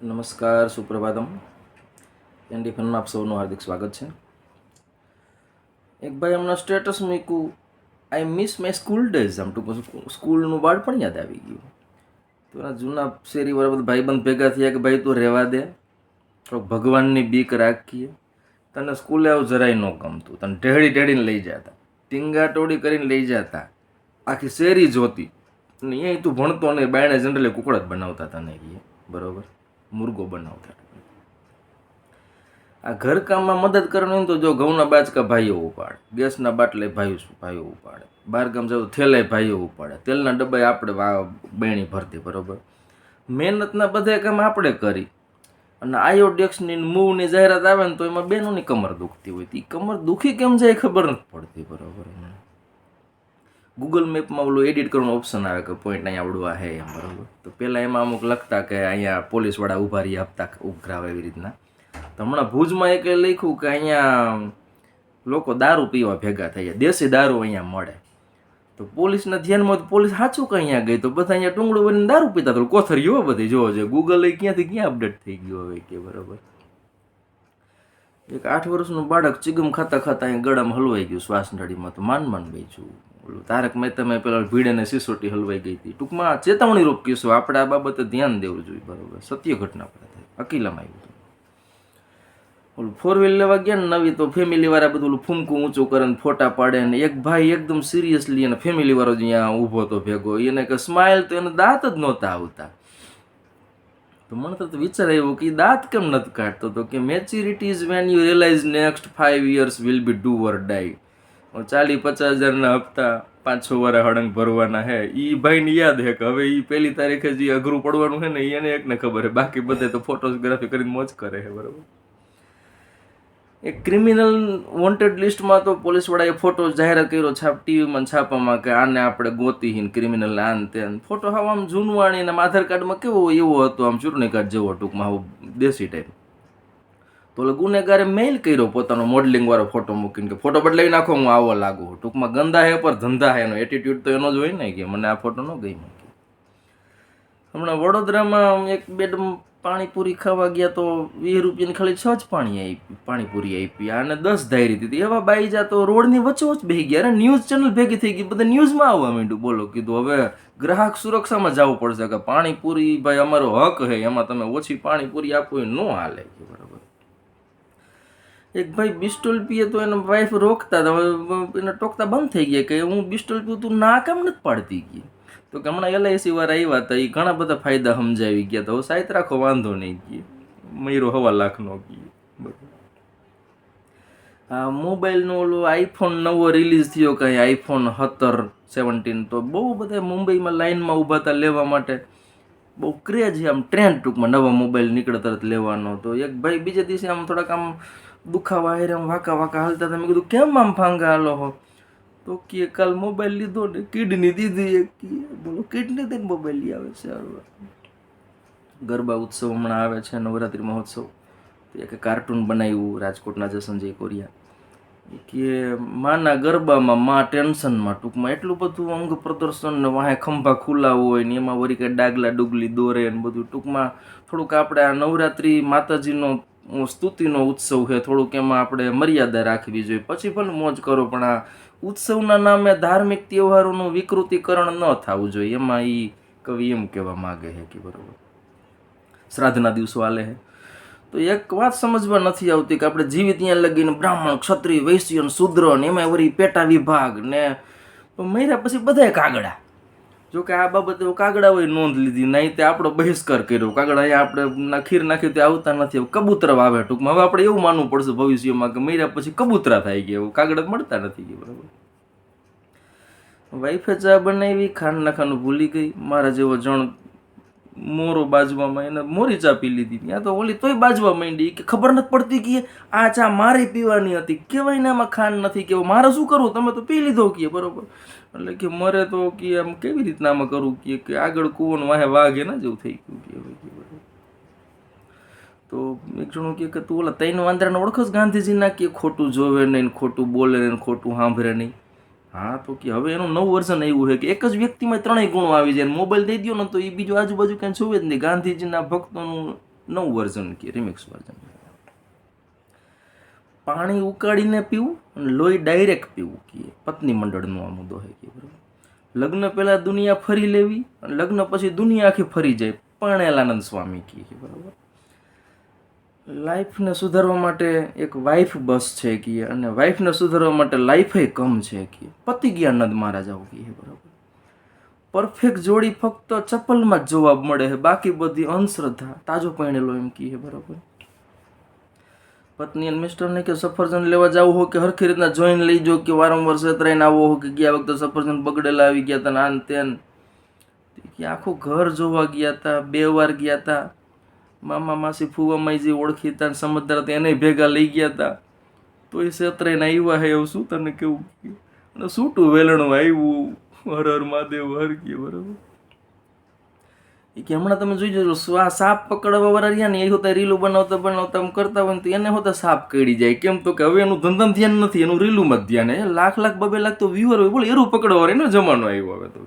નમસ્કાર, સુપ્રભાતમ. એનડી ફનમાં આપ સૌનું હાર્દિક સ્વાગત છે. એક ભાઈ હમણાં સ્ટેટસ મૂક્યું, I miss my school days. આમ ટૂંકમાં સ્કૂલનું બાળપણ યાદ આવી ગયું. તો એના જૂના શેરીવાળા બધા ભાઈબંધ ભેગા થયા કે ભાઈ તું રહેવા દે, થોડોક ભગવાનની બીક રાખીએ. તને સ્કૂલે આવું જરાય ન ગમતું, તને ઢેડી ઢેડીને લઈ જતા, ટીંગા ટોળી કરીને લઈ જતા, આખી શેરી જોતી. અને અહીંયા તું ભણતો નહીં, બાયણે જનરલી કુકડા જ બનાવતા તને એ બરાબર, મુર્ગો બનાવતા. આ ઘરકામમાં મદદ કરવાની તો જો ઘઉંના બાચકા ભાઈઓ ઉપાડે, ગેસના બાટલે ભાઈઓ ઉપાડે, બહારગામ જાવ થેલે ભાઈઓ ઉપાડે, તેલના ડબ્બે આપણે બેણી ભરતી બરાબર. મહેનતના બધા કામ આપણે કરી અને આયોડેક્સની મૂવની જાહેરાત આવે ને તો એમાં બેનોની કમર દુખતી હોય. એ કમર દુખી કેમ જાય ખબર નથી પડતી બરાબર. ગૂગલ મેપમાં ઓલું એડિટ કરવાનું ઓપ્શન આવે કે પોઈન્ટ અહીંયા આવડવા હે એમ બરાબર. તો પહેલાં એમાં અમુક લખતા કે અહીંયા પોલીસવાળા ઊભા રહી હપ્તા ઉઘરાવે એવી રીતના. તો હમણાં ભુજમાં એક લખ્યું કે અહીંયા લોકો દારૂ પીવા ભેગા થઈ જાય, દેશી દારૂ અહીંયા મળે. તો પોલીસના ધ્યાનમાં પોલીસ સાચું કે અહીંયા ગઈ તો બધા અહીંયા ટુંગળું બનીને દારૂ પીતા તો કોથરીઓ બધી જોવો છે. ગૂગલ ક્યાંથી ક્યાં અપડેટ થઈ ગયો હવે કે બરાબર. એક 8 વર્ષનું બાળક ચીગમ ખાતા ખાતા અહીં ગળામાં હલવાઈ ગયું શ્વાસ નળીમાં, તો માન બેચ્યું. ઓલું તારક મહેતામાં પેલા ભીડે સિસોટી હલવાઈ ગઈ હતી. ટૂંકમાં ચેતવણી રૂપ કિસ્સો, આપણે આ બાબતે ધ્યાન દેવું જોઈએ બરાબર. સત્ય ઘટના પર થાય, અકીલામાં આવ્યું હતું. ઓલું 4 વ્હીલ લેવા ગયા ને નવી, તો ફેમિલી વાળા બધું ઓલું ફૂમકું ઊંચું કરે ને ફોટા પાડે ને એક ભાઈ એકદમ સિરિયસલી અને ફેમિલી વાળો જ અહીંયા ઊભો હતો ભેગો, એને કે સ્માઇલ, તો એને દાંત જ નહોતા આવતા. તો મને તો વિચાર આવ્યો કે દાંત કેમ નથી કાઢતો, તો કે maturity is when you realise next 5 years will be do or die. 40-50 હજારના હપ્તા 5-6 વાર હળંગ ભરવાના હે. એ ભાઈને યાદ હે કે હવે એ પહેલી તારીખે જે અઘરું પડવાનું છે ને એને એકને ખબર હે, બાકી બધે તો ફોટોગ્રાફી કરીને મોજ કરે છે બરાબર. એક ક્રિમિનલ વોન્ટેડ લિસ્ટમાં તો પોલીસવાળાએ ફોટો જાહેરાત કર્યો ટીવીમાં છાપામાં કે આને આપણે ગોતીહીન ક્રિમિનલ આન તેન. ફોટો હાવ આમ જૂનવાણી અને આધાર કાર્ડમાં કેવો એવો હતો, આમ ચૂંટણી કાર્ડ જેવો ટૂંકમાં આવું દેશી ટાઈપ. તો ગુનેગારે મેઇલ કર્યો પોતાનો મોડલિંગ વાળો ફોટો મૂકીને કે ફોટો બદલાવી નાખો, હું આવો લાગુ. ટૂંકમાં ગંદા હે પર ધંધા હે, એનો એટીટ્યુડ તો એનો જ હોય ને કે મને આ ફોટો ન ગઈ. હમણાં વડોદરામાં એક બેડ પાણીપુરી ખાવા ગયા તો 20 રૂપિયાની ખાલી 6 જ પાણીપુરી આપી, આને 10 ધારી દીધી. એવા બાઈ જા તો રોડની વચ્ચોવચ બેસી ગયા. અરે ન્યૂઝ ચેનલ ભેગી થઈ ગઈ, બધા ન્યૂઝમાં આવવા માંડ્યું. બોલો, કીધું હવે ગ્રાહક સુરક્ષામાં જવું પડશે કે પાણીપુરી ભાઈ અમારો હક હે, એમાં તમે ઓછી પાણીપુરી આપો એ ન હાલે બરાબર. એક ભાઈ બિસ્ટોલ પીએ તો એને વાઈફ રોકતા હતા, એને ટોકતા બંધ થઈ ગયા કે હું બિસ્ટોલ પીવું, તું ના કેમ નથી પાડતી ગઈ. તો કે હમણાં LIC વાળા આવ્યા હતા, એ ઘણા બધા ફાયદા સમજાવી ગયા. તો સાહિત રાખો, વાંધો નહીં ગઈ. મયરો 1.25 લાખનો ગઈ બરાબર. આ મોબાઈલનો ઓલો iPhone નવો રિલીઝ થયો કાંઈ iPhone 17 તો બહુ બધા મુંબઈમાં લાઈનમાં ઊભા હતા લેવા માટે. બહુ ક્રેઝ છે, આમ ટ્રેન્ડ ટૂંકમાં નવા મોબાઈલ નીકળે તરત લેવાનો. તો એક ભાઈ બીજે દિવસે આમ થોડાક આમ દુખાવા હારે આમ વાંકા હાલતા હતા. મેં કીધું કેમ આમ ફાંગા હાલો હો? તો કે કાલ મોબાઈલ લીધો ને કિડની દીધી એક. બોલો, કિડની દઈને મોબાઈલ લઈ આવે છે. ગરબા ઉત્સવ હમણાં આવે છે, નવરાત્રિ મહોત્સવ. તો એક કાર્ટૂન બનાવ્યું રાજકોટના જસનજી કોરિયા કે માના ગરબામાં માં ટેન્શનમાં. ટૂંકમાં એટલું બધું અંગ પ્રદર્શન ને વાહે ખંભા ખુલ્લા હોય ને એમાં વળી કંઈ ડાગલા ડુગલી દોરે ને બધું. ટૂંકમાં થોડુંક આપણે આ નવરાત્રિ માતાજીનો સ્તુતિનો ઉત્સવ છે, થોડુંક એમાં આપણે મર્યાદા રાખવી જોઈએ. પછી પણ મોજ કરો, પણ આ ઉત્સવના નામે ધાર્મિક તહેવારોનું વિકૃતિકરણ ન થવું જોઈએ. એમાં એ કવિ એમ કહેવા માગે છે કે બરાબર શ્રાદ્ધના દિવસો હાલે છે. તો એક વાત સમજવા નથી આવતી કે આપણે જીવિત ત્યાં લગીને બ્રાહ્મણ, ક્ષત્રિય, વૈશ્ય, શૂદ્ર ને એમાં વળી પેટા વિભાગ ને મર્યા પછી બધા કાગડા. જો કે આ બાબતે કાગડાઓએ નોંધ લીધી, નહીં તે આપણો બહિષ્કાર કર્યો. કાગડા અહીંયા આપણે ખીર નાખી તે આવતા નથી, હવે કબૂતરા આવે ટૂંકમાં. હવે આપણે એવું માનવું પડશે ભવિષ્યમાં કે મર્યા પછી કબૂતરા થઈ ગયા, એવું કાગડા મળતા નથી ગયા બરાબર. વાઈફે ચા બનાવી, ખાંડ નાખવાનું ભૂલી ગઈ. મારા જેવો જણ મોરો બાજવામાં, એને મોરી ચા પી લીધી. ત્યાં તો ઓલી તોય બાજવા માંડી કે ખબર નથી પડતી કે આ ચા મારી પીવાની હતી, કેવાય ને આમાં ખાંડ નથી, કે મારે શું કરવું, તમે તો પી લીધો કે બરોબર. એટલે કે મરે તો કે આમ કેવી રીતના આમાં કરવું કે આગળ કૂવો વાહે વાઘ એના જેવું થઈ ગયું કે બરોબર. તો એક જણું કે તું ઓલા 3 વાંદરાને ઓળખસ ગાંધીજીના, કે ખોટું જોવે નહીં, ખોટું બોલે નહીં, ખોટું સાંભળે નહીં. હા, તો કે હવે એનું નવું વર્ઝન એવું છે કે એક જ વ્યક્તિમાં 3 ગુણો આવી જાય. મોબાઈલ દઈ દો ને તો એ બીજું આજુબાજુ ક્યાંય જોવે જ નહીં. ગાંધીજીના ભક્તોનું નવું વર્ઝન કે રિમિક્સ વર્ઝન. પાણી ઉકાળીને પીવું અને લોહી ડાયરેક્ટ પીવું કહીએ પત્ની મંડળનો આ મુદ્દો છે કે બરાબર. લગ્ન પહેલાં દુનિયા ફરી લેવી અને લગ્ન પછી દુનિયા આખી ફરી જાય પરણેલાનંદ સ્વામી કહે બરાબર. લાઈફને સુધારવા માટે એક વાઈફ બસ છે કે અને વાઈફને સુધારવા માટે લાઈફે કમ છે કે પતિ ગયા નંદ મહારાજા કહે બરાબર. પરફેક્ટ જોડી ફક્ત ચપ્પલમાં જ જોવા મળે છે, બાકી બધી અંધશ્રદ્ધા તાજો પહેણેલો એમ કહે બરાબર. પત્ની અને મિસ્ટરને કે સફરજન લેવા જવું હો કે હરખી રીતના જોઈને લઈ જો કે વારંવાર છેતરાઈને આવો હો કે ગયા વખતે સફરજન બગડેલા આવી ગયા હતા આન તેન કે આખું ઘર જોવા ગયા હતા, 2 વાર ગયા હતા, મામા માસી ફૂવા માઈજી ઓળખીતા સમજદાર હતા એને ભેગા લઈ ગયા હતા તો એ છેતરાઈને આવ્યા હે એવું શું તને કેવું અને સૂટું વેલણું આવ્યું હર હર મહાદેવ હર કે બરાબર. એ કે હમણાં તમે જોઈ જજો સાપ પકડવા વાળા રહ્યા ને એ હોતા રીલું બનાવતા એમ કરતા હોય ને તો એને હોતા સાપ કડી જાય કેમ તો કે હવે એનું ધંધામાં ધ્યાન નથી, એનું રીલુમાં જ ધ્યાન. લાખ 2 લાખ તો વ્યુઅર હોય બોલે એરું પકડવા એનો જમાનો આવ્યો હવે તો.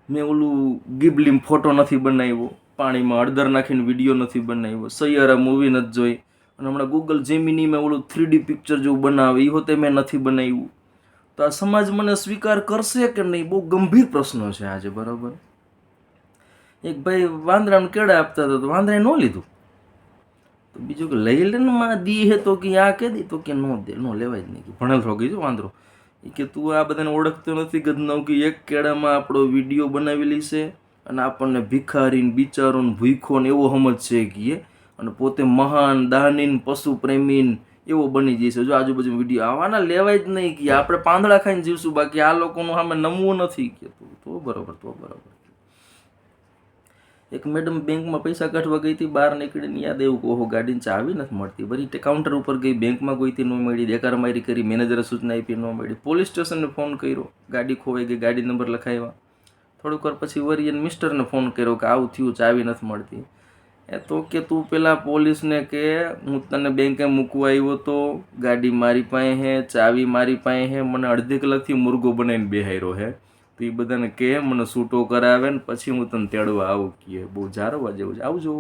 મેં ઓલું ગિબલીમ ફોટો નથી બનાવ્યો, પાણીમાં હળદર નાખીને વિડીયો નથી બનાવ્યો, સૈયારા મૂવી નથી જોઈ અને હમણાં ગૂગલ જેમિનીમાં ઓલું 3D પિક્ચર જેવું બનાવે એ હોતે મેં નથી બનાવ્યું. તો આ સમાજ મને સ્વીકાર કરશે કે નહીં બહુ ગંભીર પ્રશ્નો છે આજે બરાબર. એક ભાઈ વાંદરાને કેળા આપતા હતા તો વાંદરાએ ન લીધું તો બીજું કે લઈ લે ને માં દી હે તો કે આ કે દી તો કે નો દે, નો લેવાય જ નહીં કે ભણેલ રોગી છે વાંદરો. એ કે તું આ બધાને ઓળખતો નથી ગધનવ કે એક કેળામાં આપણો વિડીયો બનાવેલી છે અને આપણને ભિખારીને બિચારોને ભૂખો ને એવો સમજ છે કે અને પોતે મહાન દાનીન પશુ પ્રેમીન એવો બની જશે. જો આજુબાજુ વિડીયો આવવાના લેવાય જ નહીં કે આપણે પાંદડા ખાઈને જીવશું બાકી આ લોકોનું સામે નમવું નથી કે તો બરાબર. એક મેડમ બેંકમાં પૈસા કાઢવા ગઈ હતી, બહાર નીકળીને યાદ એવું કહો ગાડીની ચાવી નથી મળતી. બરી કાઉન્ટર ઉપર ગઈ, બેંકમાં ગઈ હતી ન મળી, દેકાર મારી કરી, મેનેજરે સૂચના આપી ન મળી, પોલીસ સ્ટેશનને ફોન કર્યો, ગાડી ખોવાઈ ગઈ, ગાડી નંબર લખાવ્યા. થોડીક વાર પછી વરી એને મિસ્ટરને ફોન કર્યો કે આવું થયું ચાવી નથી મળતી. એ તો કે તું પેલા પોલીસને કે હું તને બેંકે મૂકવા આવ્યો તો, ગાડી મારી પાસે હે, ચાવી મારી પાસે હે, મને અડધી કલાકથી મુર્ગો બનાવીને બેહાર્યો હે, તો એ બધાને કે મને છૂટો કરાવે ને પછી હું તને તેડવા આવું કે બહુ જારવા જેવું છે. આવજો.